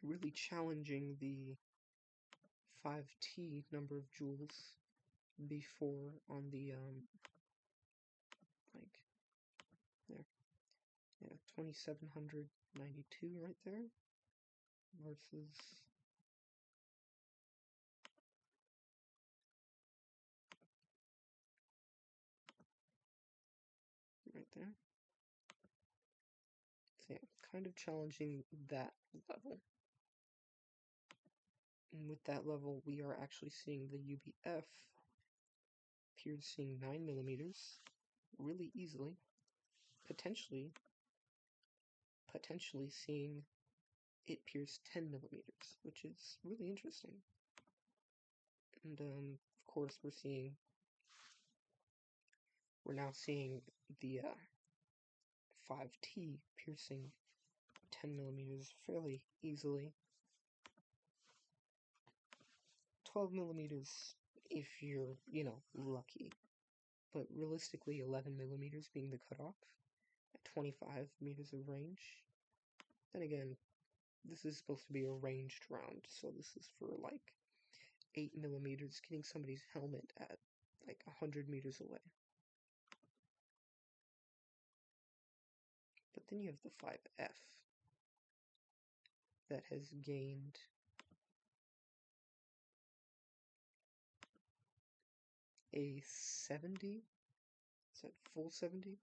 Really challenging the 5T number of joules before on the, like, there. Yeah, 2,792 right there versus right there. So yeah, kind of challenging that level. And with that level, we are actually seeing the UBF piercing 9mm really easily. Potentially seeing it pierce 10mm, which is really interesting. And of course, we're now seeing the 5T piercing 10mm fairly easily. 12mm if you're, lucky. But realistically, 11mm being the cutoff at 25 meters of range. Then again, This is supposed to be a ranged round, so this is for like 8mm, getting somebody's helmet at like 100 meters away. But then you have the 5F that has gained a 70, is that full 70?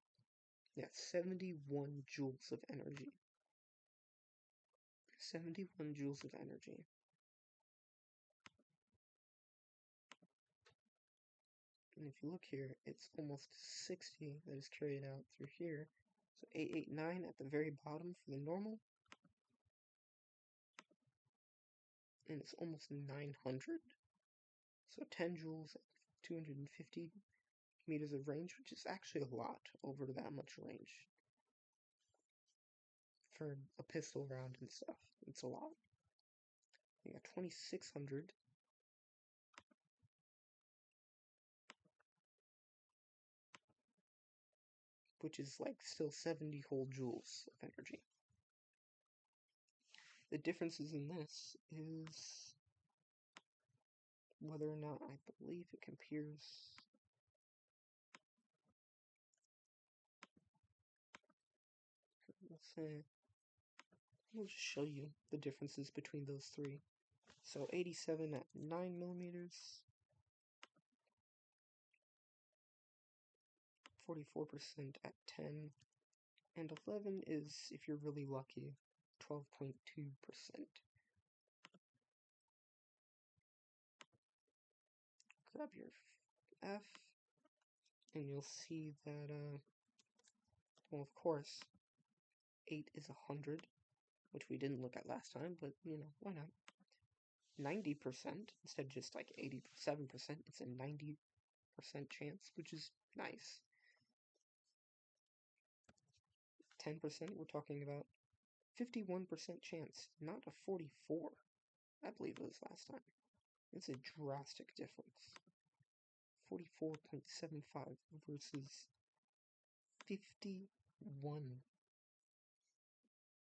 Yeah, 71 joules of energy. 71 joules of energy. And if you look here, it's almost 60 that is carried out through here. So 889 at the very bottom for the normal. And it's almost 900. So 10 joules at 250 meters of range, which is actually a lot over that much range. For a pistol round and stuff, it's a lot. You got 2600. Which is like still 70 whole joules of energy. The differences in this is whether or not I believe it can pierce. Let's say, I'll just show you the differences between those three. So 87 at 9mm, 44% at 10, and 11 is, if you're really lucky, 12.2%. Grab your F, and you'll see that, well, of course, 8 is 100, which we didn't look at last time, but, you know, why not? 90%, instead of just like 87%, it's a 90% chance, which is nice. 10%, we're talking about 51% chance, not a 44, I believe it was last time. It's a drastic difference. 44.75 versus 51.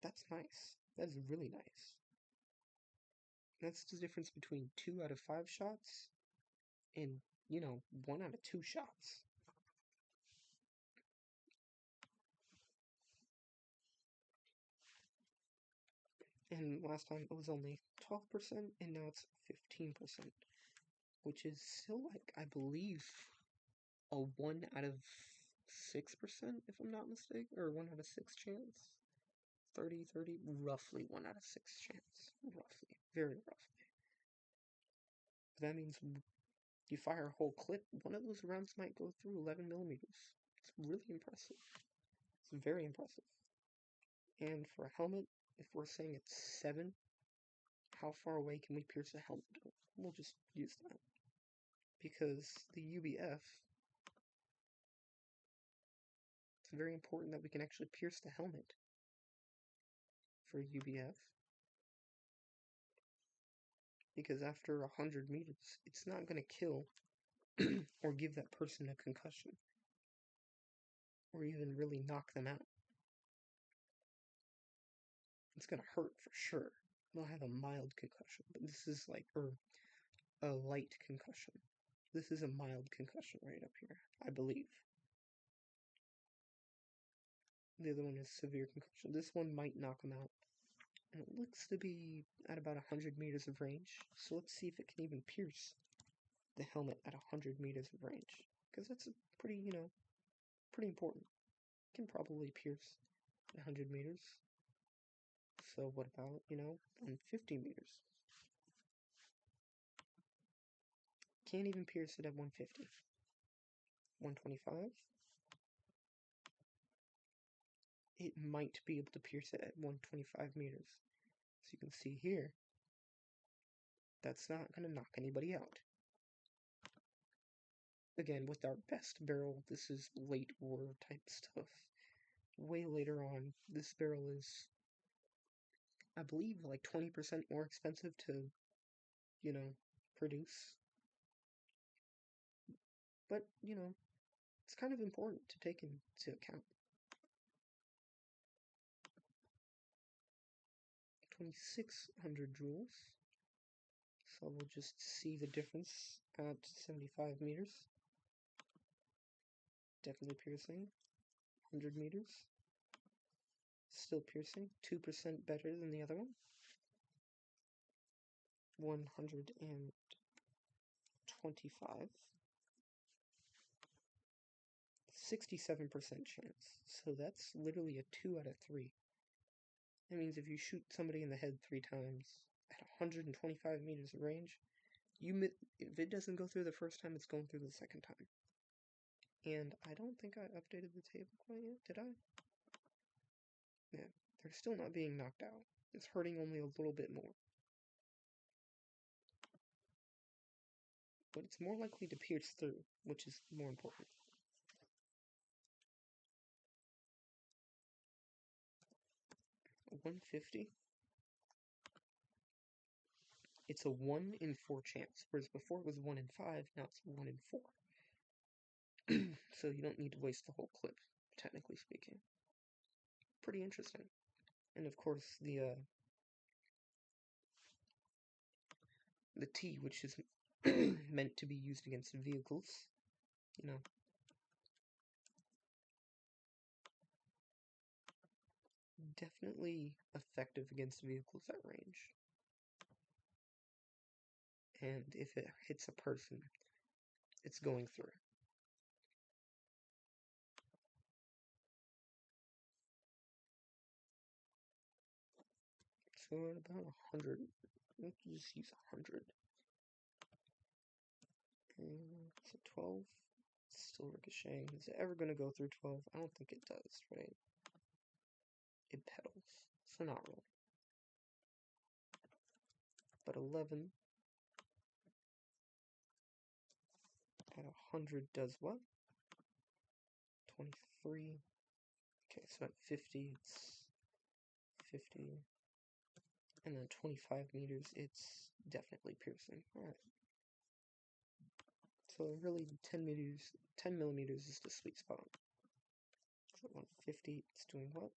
That's nice. That's really nice. That's the difference between 2 out of 5 shots and, you know, 1 out of 2 shots. And last time it was only 12%, and now it's 15%, which is still, like, I believe, a 1 out of 6%, if I'm not mistaken, or 1 out of 6 chance. 30, roughly 1 out of 6 chance. Roughly. Very roughly. But that means you fire a whole clip, one of those rounds might go through 11mm. It's really impressive. It's very impressive. And for a helmet, if we're saying it's 7, how far away can we pierce a helmet? We'll just use that. Because the UBF, it's very important that we can actually pierce the helmet for UBF. Because after 100 meters, it's not going to kill or give that person a concussion. Or even really knock them out. It's going to hurt for sure. They'll have a mild concussion, but this is like, or a light concussion. This is a mild concussion right up here, I believe. The other one is severe concussion. This one might knock them out. And it looks to be at about 100 meters of range. So let's see if it can even pierce the helmet at 100 meters of range. Because that's a pretty, you know, pretty important. It can probably pierce 100 meters. So what about, you know, 150 meters? Can't even pierce it at 150. 125? It might be able to pierce it at 125 meters. So you can see here, that's not going to knock anybody out. Again, with our best barrel, this is late war type stuff. Way later on, this barrel is, I believe, like 20% more expensive to, you know, produce. But, you know, it's kind of important to take into account. 2600 joules. So we'll just see the difference at 75 meters. Definitely piercing. 100 meters. Still piercing. 2% better than the other one. 125. 67% chance. So that's literally a 2 out of 3. That means if you shoot somebody in the head 3 times at 125 meters of range, if it doesn't go through the first time, it's going through the second time. And I don't think I updated the table quite yet, did I? Yeah, they're still not being knocked out. It's hurting only a little bit more. But it's more likely to pierce through, which is more important. A 150. It's a 1 in 4 chance, whereas before it was 1 in 5, now it's 1 in 4. So you don't need to waste the whole clip, technically speaking. Pretty interesting. And of course the T, which is meant to be used against vehicles, you know. Definitely effective against vehicles at range. And if it hits a person, it's going through. So at about 100, let's just use 100. And so 12, it's still ricocheting. Is it ever going to go through 12? I don't think it does, right? It pedals, so not really. But 11 at 100 does what? 23. Okay, so at 50, it's 50. And then 25 meters, it's definitely piercing. Alright. So really 10 millimeters is the sweet spot. So 150, it's doing what?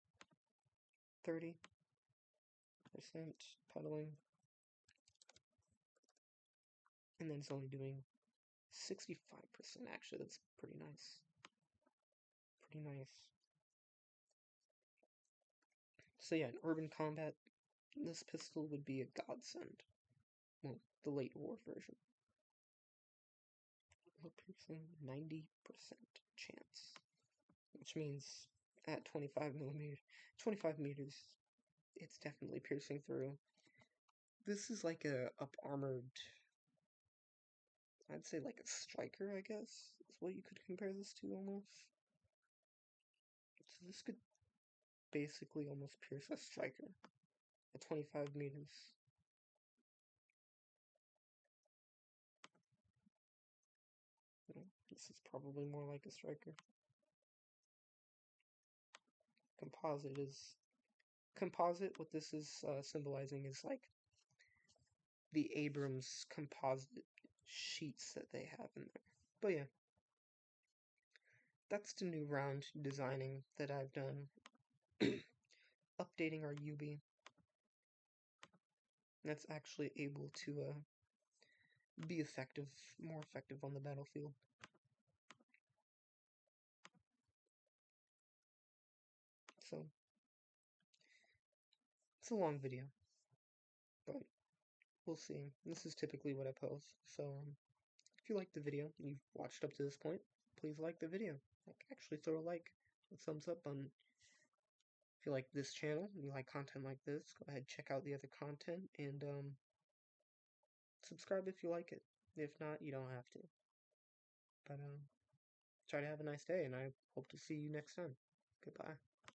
30% pedaling. And then it's only doing 65%. Actually, that's pretty nice. Pretty nice. So yeah, in urban combat, this pistol would be a godsend. Well, the late war version. Piercing 90% chance. Which means at 25 meters, it's definitely piercing through. This is like a up-armored, I'd say like a striker, I guess, is what you could compare this to almost. So this could basically almost pierce a striker at 25 meters. This is probably more like a striker. Composite, what this is symbolizing is like the Abrams composite sheets that they have in there. But yeah, that's the new round designing that I've done. Updating our UB. That's actually able to be more effective on the battlefield. So, it's a long video, but we'll see. This is typically what I post, so if you liked the video, you've watched up to this point, please like the video. Like, actually throw a like, a thumbs up button. If you like this channel, and you like content like this, go ahead, check out the other content, and subscribe if you like it. If not, you don't have to. But try to have a nice day, and I hope to see you next time. Goodbye.